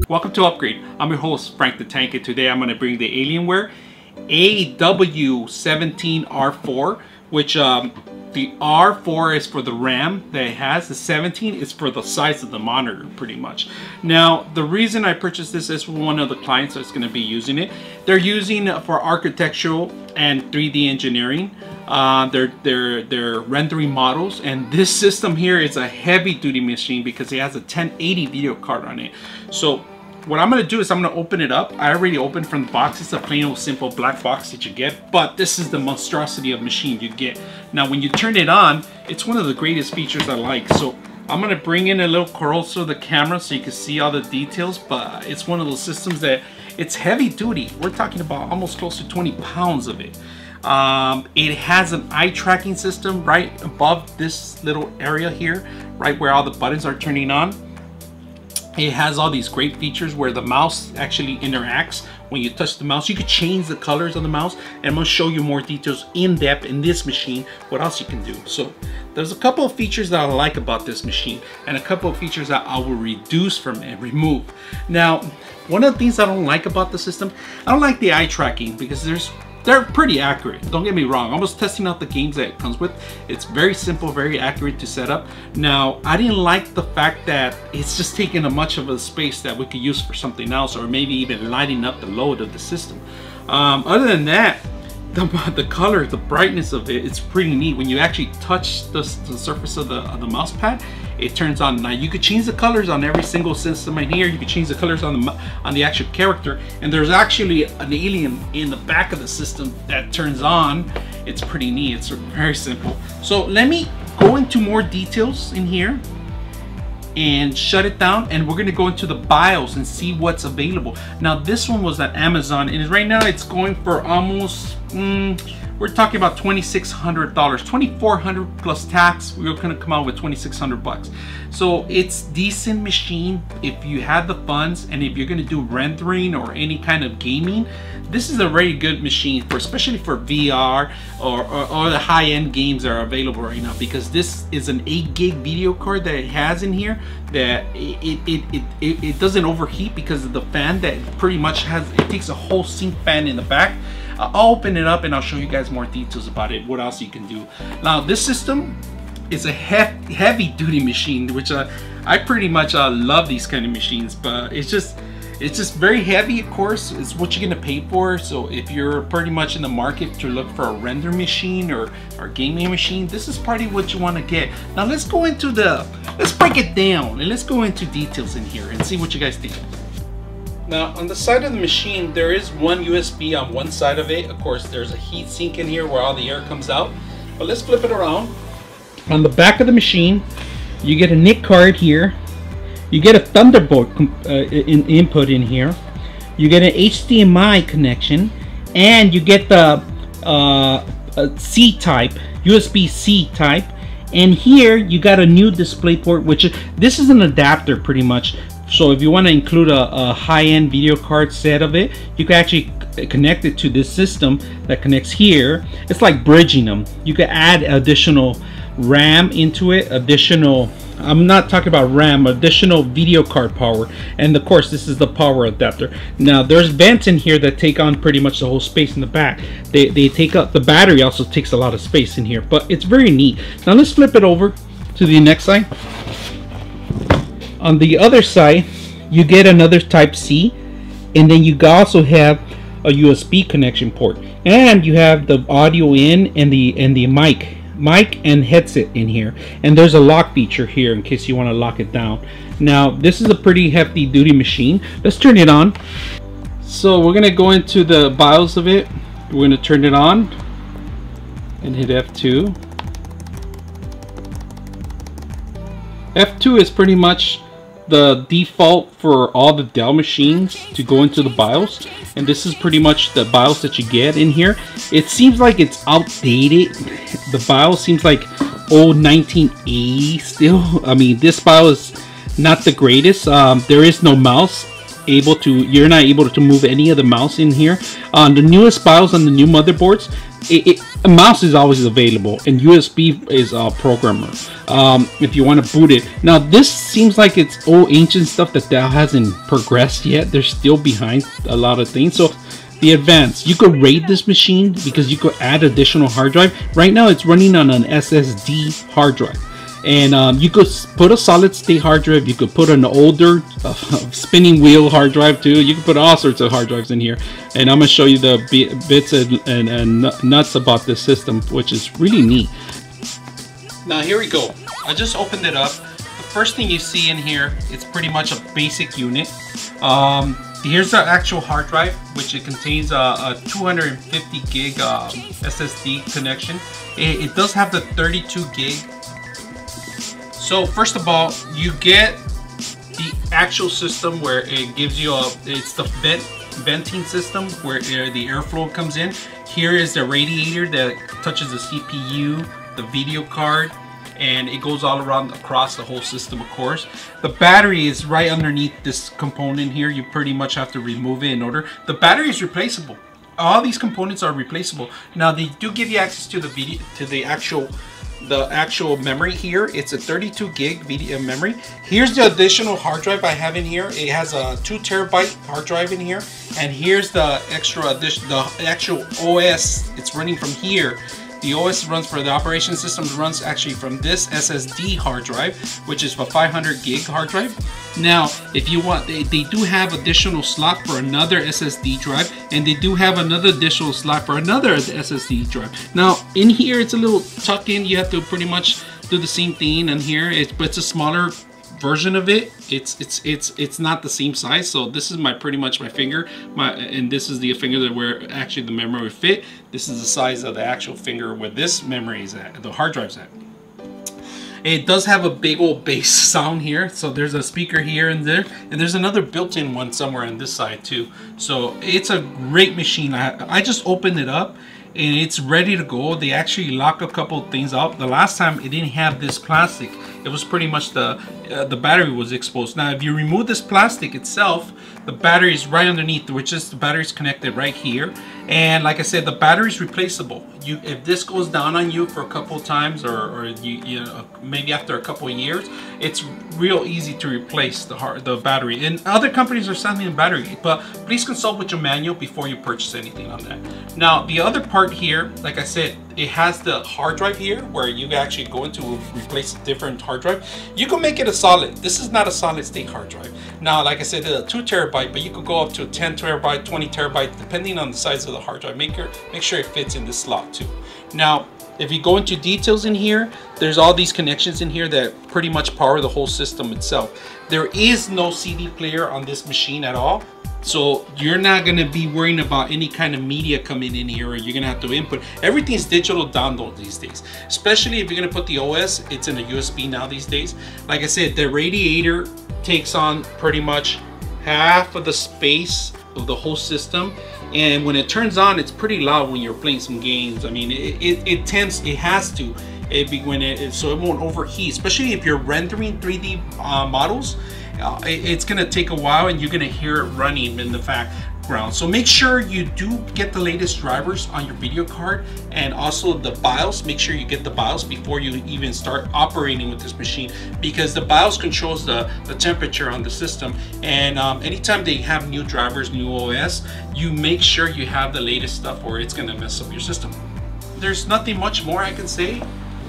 Welcome to Upgrade. I'm your host, Frank the Tank, and today I'm going to bring the Alienware AW17R4, which the R4 is for the RAM that it has. The 17 is for the size of the monitor, pretty much. Now, the reason I purchased this is one of the clients that's going to be using it. They're using it for architectural and 3D engineering. They're rendering models, and this system here is a heavy-duty machine because it has a 1080 video card on it. So what I'm going to do is I'm going to open it up. I already opened from the box. It's a plain old simple black box that you get, but this is the monstrosity of machine you get. Now when you turn it on, it's one of the greatest features I like. So I'm going to bring in a little closer to the camera so you can see all the details, but it's one of those systems that it's heavy duty. We're talking about almost close to 20 pounds of it. It has an eye tracking system right above this little area here, right where all the buttons are turning on. It has all these great features where the mouse actually interacts. When you touch the mouse, you can change the colors of the mouse, and I'm going to show you more details in depth in this machine, what else you can do. So there's a couple of features that I like about this machine, and a couple of features that I will reduce from and remove. Now, one of the things I don't like about the system, I don't like the eye tracking because they're pretty accurate. Don't get me wrong. I was testing out the games that it comes with. It's very simple, very accurate to set up. Now, I didn't like the fact that it's just taking a much of a space that we could use for something else, or maybe even lighting up the load of the system. Other than that, the color, the brightness of it, it's pretty neat. When you actually touch the surface of the mouse pad, it turns on. Now you could change the colors on every single system in here. You can change the colors on the actual character, and there's actually an alien in the back of the system that turns on. It's pretty neat. It's very simple. So let me go into more details in here and shut it down, and we're going to go into the BIOS and see what's available. Now this one was at Amazon, and right now it's going for almost we're talking about $2,600, $2,400 plus tax. We're going to come out with $2,600. So it's decent machine if you have the funds, and if you're going to do rendering or any kind of gaming, this is a very good machine for, especially for VR or the high-end games that are available right now, because this is an 8 gig video card that it has in here that it doesn't overheat because of the fan that pretty much has. It takes a whole sink fan in the back. I'll open it up and I'll show you guys more details about it, what else you can do. Now this system is a heavy duty machine, which I pretty much love these kind of machines, but it's just very heavy. Of course, it's what you're gonna pay for. So if you're pretty much in the market to look for a render machine or gaming machine, this is probably what you want to get. Now let's go into let's break it down and let's go into details in here and see what you guys think. Now on the side of the machine, there is one USB on one side of it. Of course, there's a heat sink in here where all the air comes out. But let's flip it around. On the back of the machine, you get a NIC card here. You get a Thunderbolt input in here. You get an HDMI connection, and you get the C-type, USB-C type. And here you got a new display port, which this is an adapter pretty much. So if you want to include a high-end video card set of it, you can actually connect it to this system that connects here. It's like bridging them. You can add additional RAM into it, I'm not talking about RAM, additional video card power, and of course this is the power adapter. Now there's vents in here that take on pretty much the whole space in the back. They take up the battery, also takes a lot of space in here, but it's very neat. Now let's flip it over to the next side. On the other side, you get another Type C, and then you also have a USB connection port, and you have the audio in and the mic and headset in here, and there's a lock feature here in case you want to lock it down. Now this is a pretty hefty duty machine. Let's turn it on. So we're gonna go into the BIOS of it. We're gonna turn it on and hit F2. F2 is pretty much the default for all the Dell machines to go into the BIOS, and this is pretty much the BIOS that you get in here. It seems like it's outdated. The BIOS seems like old 1980 still. I mean, this BIOS is not the greatest. There is no mouse. You're not able to move any of the mouse in here. On the newest BIOS on the new motherboards, A mouse is always available, and USB is a programmer if you want to boot it. Now this seems like it's old ancient stuff that hasn't progressed yet. They're still behind a lot of things. So the advanced, you could RAID this machine because you could add additional hard drive. Right now it's running on an SSD hard drive, and you could put a solid state hard drive. You could put an older spinning wheel hard drive too. You could put all sorts of hard drives in here, and I'm gonna show you the bits and nuts about this system, which is really neat. Now here we go. I just opened it up. The first thing you see in here, it's pretty much a basic unit. Here's the actual hard drive, which it contains a 250 gig SSD connection. It does have the 32 gig. So first of all, you get the actual system where it gives you it's the venting system where the airflow comes in. Here is the radiator that touches the CPU, the video card, and it goes all around across the whole system, of course. The battery is right underneath this component here. You pretty much have to remove it in order. The battery is replaceable. All these components are replaceable. Now they do give you access to the actual memory here. It's a 32 gig video memory. Here's the additional hard drive I have in here. It has a 2 terabyte hard drive in here, and here's the the actual OS. It's running from here. The OS runs for the operation system runs actually from this SSD hard drive, which is a 500 gig hard drive. Now, if you want, they do have additional slot for another SSD drive, and they do have another additional slot for another SSD drive. Now, in here, it's a little tuck in. You have to pretty much do the same thing. And here, but it's a smaller version of it. It's not the same size. So this is pretty much my finger, and this is the finger that where actually the memory would fit. This is the size of the actual finger where this memory is at, the hard drive's at. It does have a big old bass sound here, so there's a speaker here and there, and there's another built-in one somewhere on this side too. So it's a great machine. I just opened it up and it's ready to go. They actually lock a couple of things out. The last time it didn't have this plastic. It was pretty much the battery was exposed. Now if you remove this plastic itself, the battery is right underneath, which is the battery is connected right here. And like I said, the battery is replaceable. If this goes down on you for a couple of times, or you know, maybe after a couple of years, it's real easy to replace the battery. And other companies are selling the battery, but please consult with your manual before you purchase anything on that. Now the other part here, like I said, it has the hard drive here where you actually go into replace a different hard drive. You can make it a solid. This is not a solid state hard drive. Now, like I said, it's a 2 terabyte, but you could go up to a 10 terabyte, 20 terabyte, depending on the size of the hard drive. Make sure it fits in this slot too. Now, if you go into details in here, there's all these connections in here that pretty much power the whole system itself. There is no CD player on this machine at all. So you're not going to be worrying about any kind of media coming in here, or you're going to have to input. Everything's digital download these days, especially if you're going to put the OS. It's in a USB now these days. Like I said, the radiator takes on pretty much half of the space of the whole system, and when it turns on, it's pretty loud when you're playing some games. I mean, it has to, so it won't overheat, especially if you're rendering 3D models. It's gonna take a while, and you're gonna hear it running in the background. So make sure you do get the latest drivers on your video card, and also the BIOS. Make sure you get the BIOS before you even start operating with this machine, because the BIOS controls the temperature on the system. And anytime they have new drivers, new OS, you make sure you have the latest stuff, or it's gonna mess up your system. There's nothing much more I can say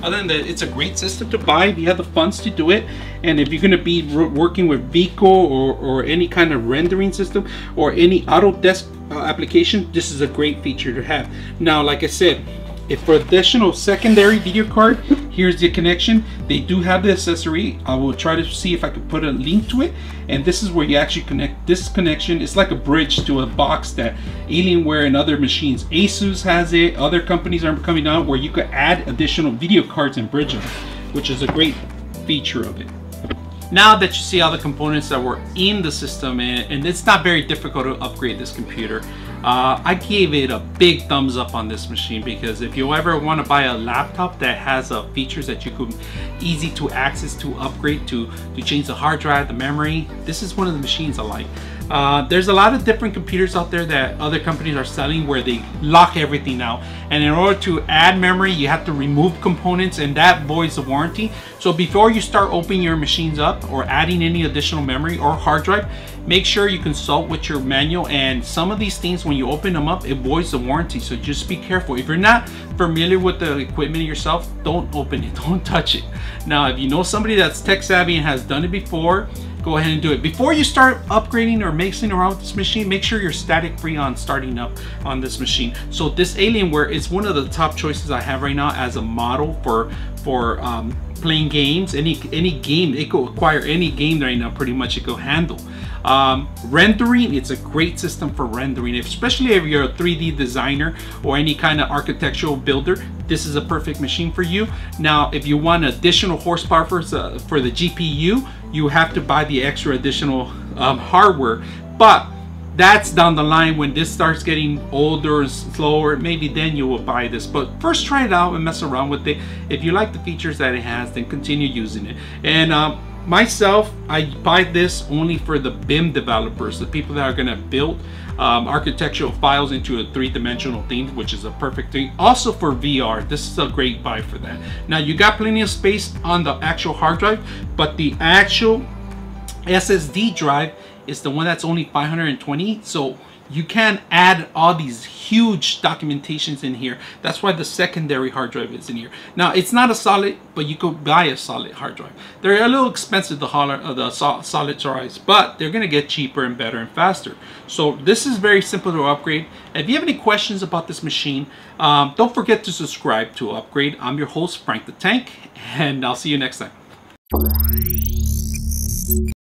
other than that. It's a great system to buy if you have the funds to do it, and if you're going to be working with Vico or any kind of rendering system or any Autodesk application, this is a great feature to have. Now, like I said, if for additional secondary video card, here's the connection. They do have the accessory. I will try to see if I can put a link to it, and this is where you actually connect this connection. It's like a bridge to a box that Alienware and other machines, Asus has it, other companies are coming out where you could add additional video cards and bridge them, which is a great feature of it. Now that you see all the components that were in the system, and it's not very difficult to upgrade this computer, I gave it a big thumbs up on this machine, because if you ever want to buy a laptop that has features that you could easy to access to upgrade to change the hard drive, the memory, this is one of the machines I like. There's a lot of different computers out there that other companies are selling where they lock everything out, and in order to add memory you have to remove components, and that voids the warranty. So before you start opening your machines up or adding any additional memory or hard drive, make sure you consult with your manual, and some of these things when you open them up it voids the warranty, so just be careful. If you're not familiar with the equipment yourself, don't open it, don't touch it. Now if you know somebody that's tech savvy and has done it before, go ahead and do it. Before you start upgrading or messing around with this machine, make sure you're static free on starting up on this machine. So this Alienware is one of the top choices I have right now as a model for playing games. Any game, it could acquire any game right now, pretty much it could handle. Rendering, it's a great system for rendering, especially if you're a 3D designer or any kind of architectural builder. This is a perfect machine for you. Now if you want additional horsepower for the GPU, you have to buy the extra additional hardware, but that's down the line when this starts getting older and slower. Maybe then you will buy this, but first try it out and mess around with it. If you like the features that it has, then continue using it. And myself, I buy this only for the BIM developers, the people that are going to build architectural files into a three-dimensional thing, which is a perfect thing. Also for VR, this is a great buy for that. Now you got plenty of space on the actual hard drive, but the actual SSD drive is the one that's only 520, so you can add all these huge documentations in here. That's why the secondary hard drive is in here. Now it's not a solid, but you could buy a solid hard drive. They're a little expensive, the solid drives, but they're gonna get cheaper and better and faster. So this is very simple to upgrade. If you have any questions about this machine, don't forget to subscribe to Upgrade. I'm your host, Frank the Tank, and I'll see you next time.